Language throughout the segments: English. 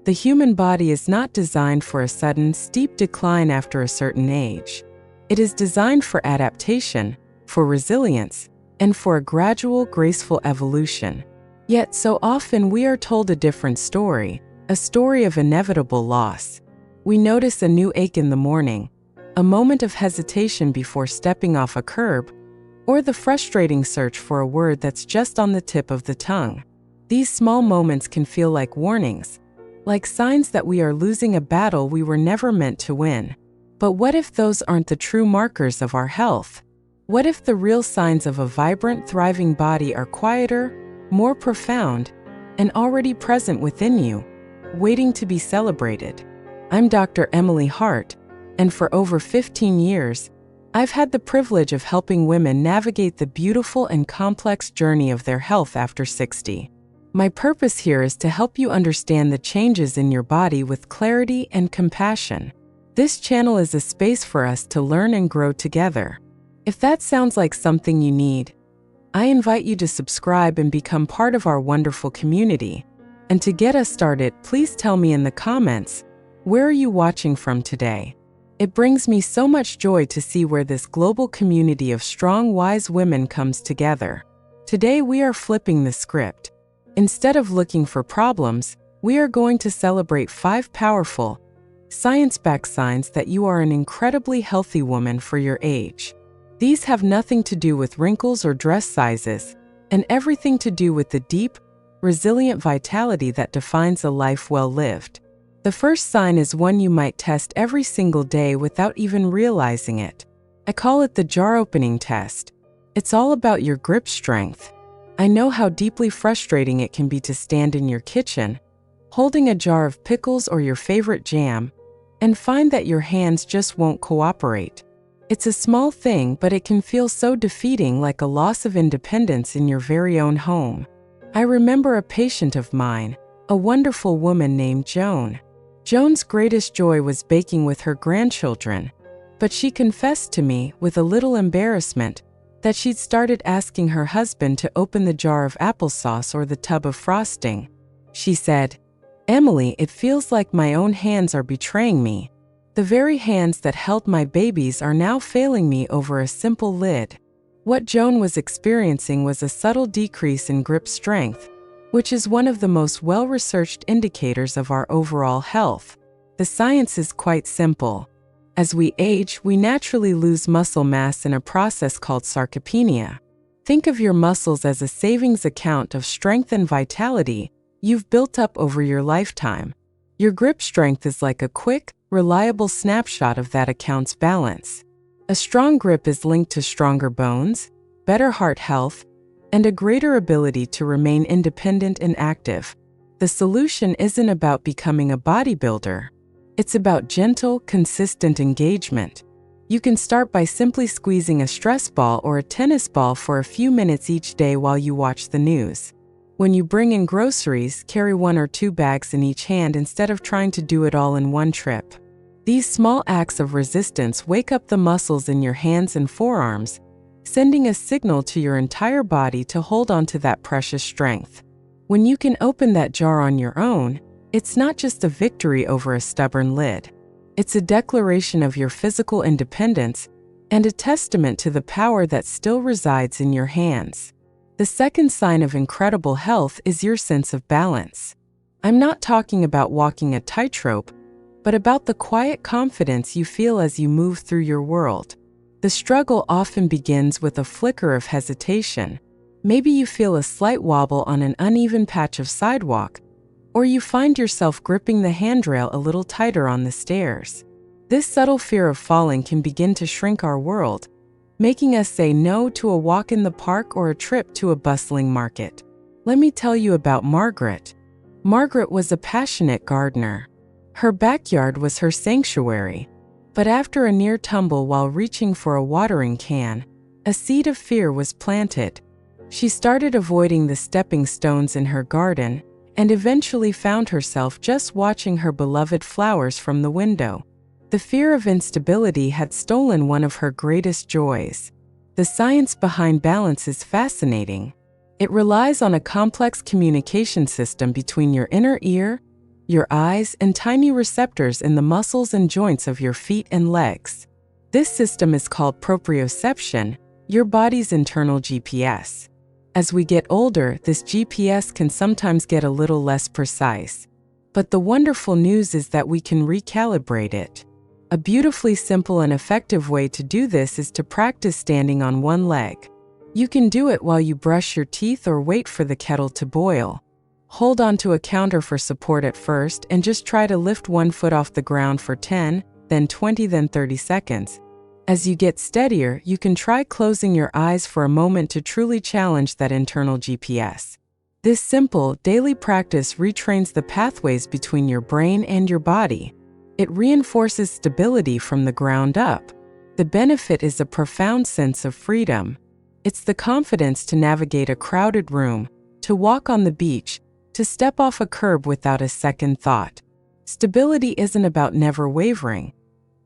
The human body is not designed for a sudden, steep decline after a certain age. It is designed for adaptation, for resilience, and for a gradual, graceful evolution. Yet so often we are told a different story, a story of inevitable loss. We notice a new ache in the morning, a moment of hesitation before stepping off a curb, or the frustrating search for a word that's just on the tip of the tongue. These small moments can feel like warnings, like signs that we are losing a battle we were never meant to win. But what if those aren't the true markers of our health? What if the real signs of a vibrant, thriving body are quieter, more profound, and already present within you, waiting to be celebrated? I'm Dr. Emily Hart, and for over 15 years, I've had the privilege of helping women navigate the beautiful and complex journey of their health after 60. My purpose here is to help you understand the changes in your body with clarity and compassion. This channel is a space for us to learn and grow together. If that sounds like something you need, I invite you to subscribe and become part of our wonderful community. And to get us started, please tell me in the comments, where are you watching from today? It brings me so much joy to see where this global community of strong, wise women comes together. Today we are flipping the script. Instead of looking for problems, we are going to celebrate 5 powerful, science-backed signs that you are an incredibly healthy woman for your age. These have nothing to do with wrinkles or dress sizes, and everything to do with the deep, resilient vitality that defines a life well lived. The first sign is one you might test every single day without even realizing it. I call it the jar opening test. It's all about your grip strength. I know how deeply frustrating it can be to stand in your kitchen, holding a jar of pickles or your favorite jam, and find that your hands just won't cooperate. It's a small thing, but it can feel so defeating, like a loss of independence in your very own home. I remember a patient of mine, a wonderful woman named Joan. Joan's greatest joy was baking with her grandchildren, but she confessed to me, with a little embarrassment, that she'd started asking her husband to open the jar of applesauce or the tub of frosting. She said, "Emily, it feels like my own hands are betraying me. The very hands that held my babies are now failing me over a simple lid." What Joan was experiencing was a subtle decrease in grip strength, which is one of the most well-researched indicators of our overall health. The science is quite simple. As we age, we naturally lose muscle mass in a process called sarcopenia. Think of your muscles as a savings account of strength and vitality you've built up over your lifetime. Your grip strength is like a quick, reliable snapshot of that account's balance. A strong grip is linked to stronger bones, better heart health, and a greater ability to remain independent and active. The solution isn't about becoming a bodybuilder. It's about gentle, consistent engagement. You can start by simply squeezing a stress ball or a tennis ball for a few minutes each day while you watch the news. When you bring in groceries, carry 1 or 2 bags in each hand instead of trying to do it all in one trip. These small acts of resistance wake up the muscles in your hands and forearms, sending a signal to your entire body to hold on to that precious strength. When you can open that jar on your own, it's not just a victory over a stubborn lid. It's a declaration of your physical independence and a testament to the power that still resides in your hands. The second sign of incredible health is your sense of balance. I'm not talking about walking a tightrope, but about the quiet confidence you feel as you move through your world. The struggle often begins with a flicker of hesitation. Maybe you feel a slight wobble on an uneven patch of sidewalk, or you find yourself gripping the handrail a little tighter on the stairs. This subtle fear of falling can begin to shrink our world, making us say no to a walk in the park or a trip to a bustling market. Let me tell you about Margaret. Margaret was a passionate gardener. Her backyard was her sanctuary. But after a near tumble while reaching for a watering can, a seed of fear was planted. She started avoiding the stepping stones in her garden, and eventually found herself just watching her beloved flowers from the window. The fear of instability had stolen one of her greatest joys. The science behind balance is fascinating. It relies on a complex communication system between your inner ear, your eyes, and tiny receptors in the muscles and joints of your feet and legs. This system is called proprioception, your body's internal GPS. As we get older, this GPS can sometimes get a little less precise. But the wonderful news is that we can recalibrate it. A beautifully simple and effective way to do this is to practice standing on one leg. You can do it while you brush your teeth or wait for the kettle to boil. Hold onto a counter for support at first and just try to lift one foot off the ground for 10, then 20, then 30 seconds. As you get steadier, you can try closing your eyes for a moment to truly challenge that internal GPS. This simple, daily practice retrains the pathways between your brain and your body. It reinforces stability from the ground up. The benefit is a profound sense of freedom. It's the confidence to navigate a crowded room, to walk on the beach, to step off a curb without a second thought. Stability isn't about never wavering.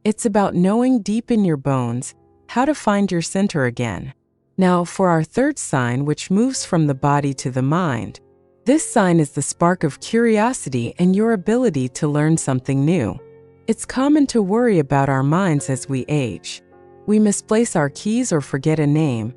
It's about knowing deep in your bones how to find your center again. Now, for our third sign, which moves from the body to the mind. This sign is the spark of curiosity and your ability to learn something new. It's common to worry about our minds as we age. We misplace our keys or forget a name,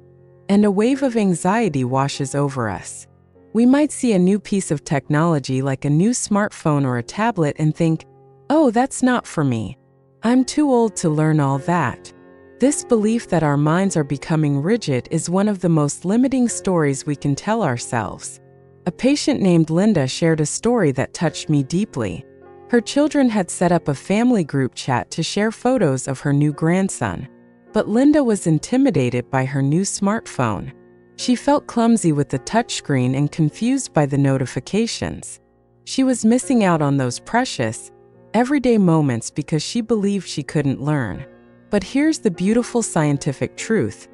and a wave of anxiety washes over us. We might see a new piece of technology like a new smartphone or a tablet and think, "Oh, that's not for me. I'm too old to learn all that." This belief that our minds are becoming rigid is one of the most limiting stories we can tell ourselves. A patient named Linda shared a story that touched me deeply. Her children had set up a family group chat to share photos of her new grandson. But Linda was intimidated by her new smartphone. She felt clumsy with the touchscreen and confused by the notifications. She was missing out on those precious, everyday moments because she believed she couldn't learn. But here's the beautiful scientific truth.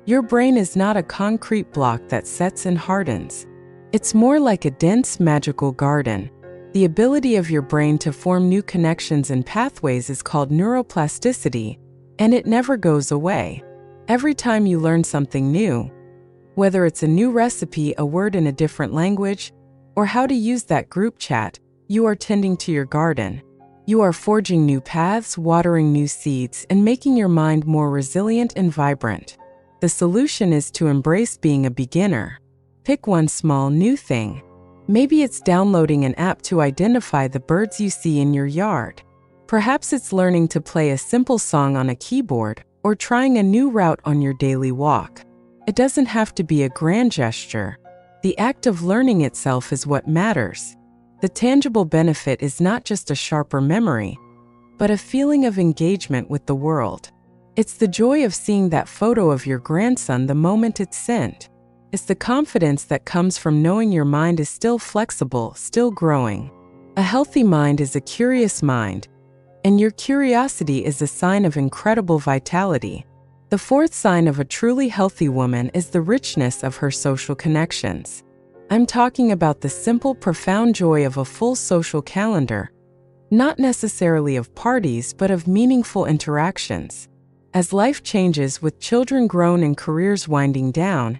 Your brain is not a concrete block that sets and hardens. It's more like a dense, magical garden. The ability of your brain to form new connections and pathways is called neuroplasticity, and it never goes away. Every time you learn something new, whether it's a new recipe, a word in a different language, or how to use that group chat, you are tending to your garden. You are forging new paths, watering new seeds, and making your mind more resilient and vibrant. The solution is to embrace being a beginner. Pick one small new thing. Maybe it's downloading an app to identify the birds you see in your yard. Perhaps it's learning to play a simple song on a keyboard or trying a new route on your daily walk. It doesn't have to be a grand gesture. The act of learning itself is what matters. The tangible benefit is not just a sharper memory, but a feeling of engagement with the world. It's the joy of seeing that photo of your grandson the moment it's sent. It's the confidence that comes from knowing your mind is still flexible, still growing. A healthy mind is a curious mind, and your curiosity is a sign of incredible vitality. The fourth sign of a truly healthy woman is the richness of her social connections. I'm talking about the simple, profound joy of a full social calendar, not necessarily of parties, but of meaningful interactions. As life changes with children grown and careers winding down,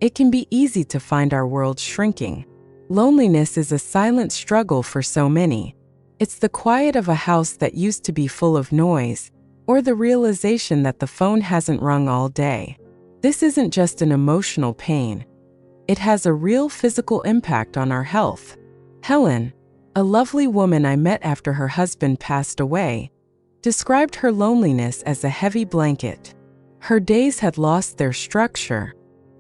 it can be easy to find our world shrinking. Loneliness is a silent struggle for so many. It's the quiet of a house that used to be full of noise, or the realization that the phone hasn't rung all day. This isn't just an emotional pain. It has a real physical impact on our health. Helen, a lovely woman I met after her husband passed away, described her loneliness as a heavy blanket. Her days had lost their structure,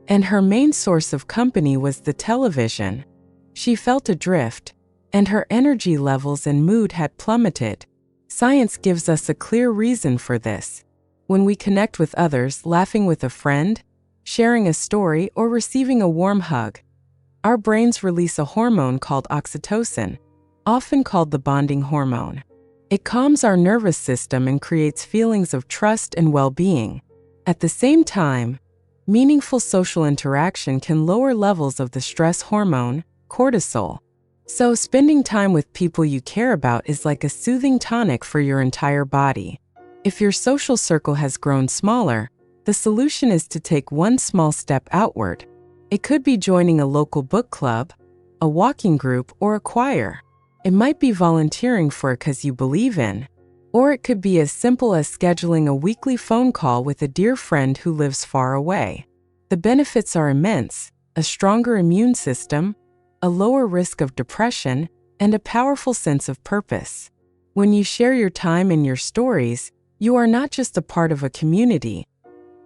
and her main source of company was the television. She felt adrift, and her energy levels and mood had plummeted. Science gives us a clear reason for this. When we connect with others, laughing with a friend, sharing a story, or receiving a warm hug, our brains release a hormone called oxytocin, often called the bonding hormone. It calms our nervous system and creates feelings of trust and well-being. At the same time, meaningful social interaction can lower levels of the stress hormone, cortisol. So spending time with people you care about is like a soothing tonic for your entire body. If your social circle has grown smaller, the solution is to take one small step outward. It could be joining a local book club, a walking group, or a choir. It might be volunteering for a cause you believe in, or it could be as simple as scheduling a weekly phone call with a dear friend who lives far away. The benefits are immense: a stronger immune system, a lower risk of depression, and a powerful sense of purpose. When you share your time and your stories, you are not just a part of a community,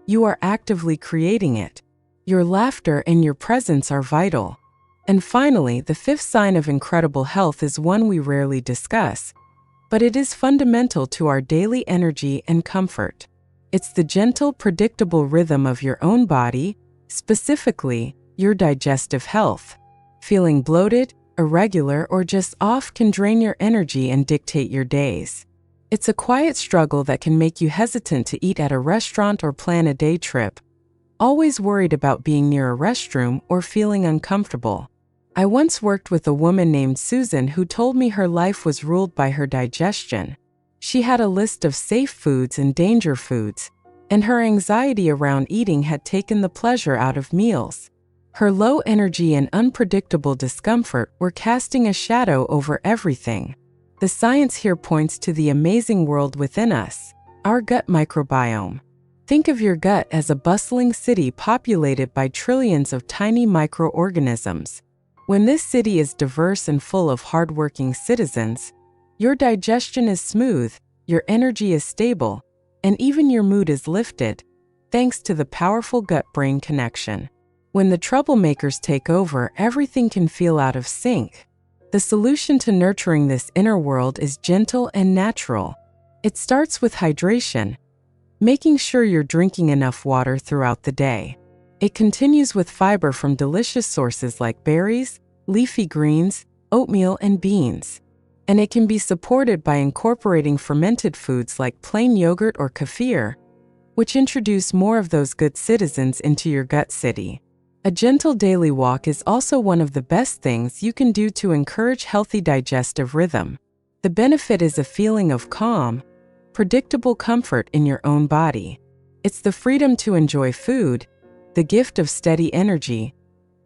you are actively creating it. Your laughter and your presence are vital. And finally, the fifth sign of incredible health is one we rarely discuss, but it is fundamental to our daily energy and comfort. It's the gentle, predictable rhythm of your own body, specifically your digestive health. Feeling bloated, irregular, or just off can drain your energy and dictate your days. It's a quiet struggle that can make you hesitant to eat at a restaurant or plan a day trip, always worried about being near a restroom or feeling uncomfortable. I once worked with a woman named Susan who told me her life was ruled by her digestion. She had a list of safe foods and danger foods, and her anxiety around eating had taken the pleasure out of meals. Her low energy and unpredictable discomfort were casting a shadow over everything. The science here points to the amazing world within us, our gut microbiome. Think of your gut as a bustling city populated by trillions of tiny microorganisms. When this city is diverse and full of hardworking citizens, your digestion is smooth, your energy is stable, and even your mood is lifted, thanks to the powerful gut-brain connection. When the troublemakers take over, everything can feel out of sync. The solution to nurturing this inner world is gentle and natural. It starts with hydration, making sure you're drinking enough water throughout the day. It continues with fiber from delicious sources like berries, leafy greens, oatmeal, and beans. And it can be supported by incorporating fermented foods like plain yogurt or kefir, which introduce more of those good citizens into your gut city. A gentle daily walk is also one of the best things you can do to encourage healthy digestive rhythm. The benefit is a feeling of calm, predictable comfort in your own body. It's the freedom to enjoy food, the gift of steady energy,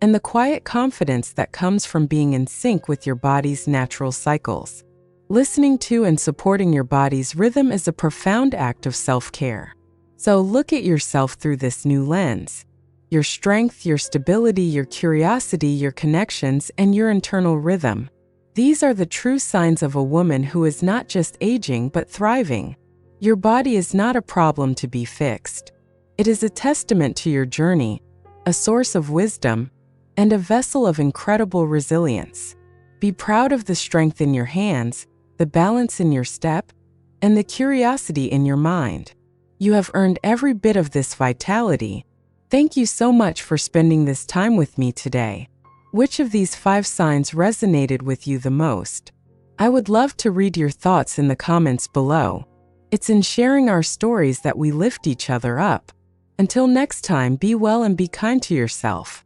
and the quiet confidence that comes from being in sync with your body's natural cycles. Listening to and supporting your body's rhythm is a profound act of self-care. So look at yourself through this new lens. Your strength, your stability, your curiosity, your connections, and your internal rhythm. These are the true signs of a woman who is not just aging but thriving. Your body is not a problem to be fixed. It is a testament to your journey, a source of wisdom, and a vessel of incredible resilience. Be proud of the strength in your hands, the balance in your step, and the curiosity in your mind. You have earned every bit of this vitality. Thank you so much for spending this time with me today. Which of these 5 signs resonated with you the most? I would love to read your thoughts in the comments below. It's in sharing our stories that we lift each other up. Until next time, be well and be kind to yourself.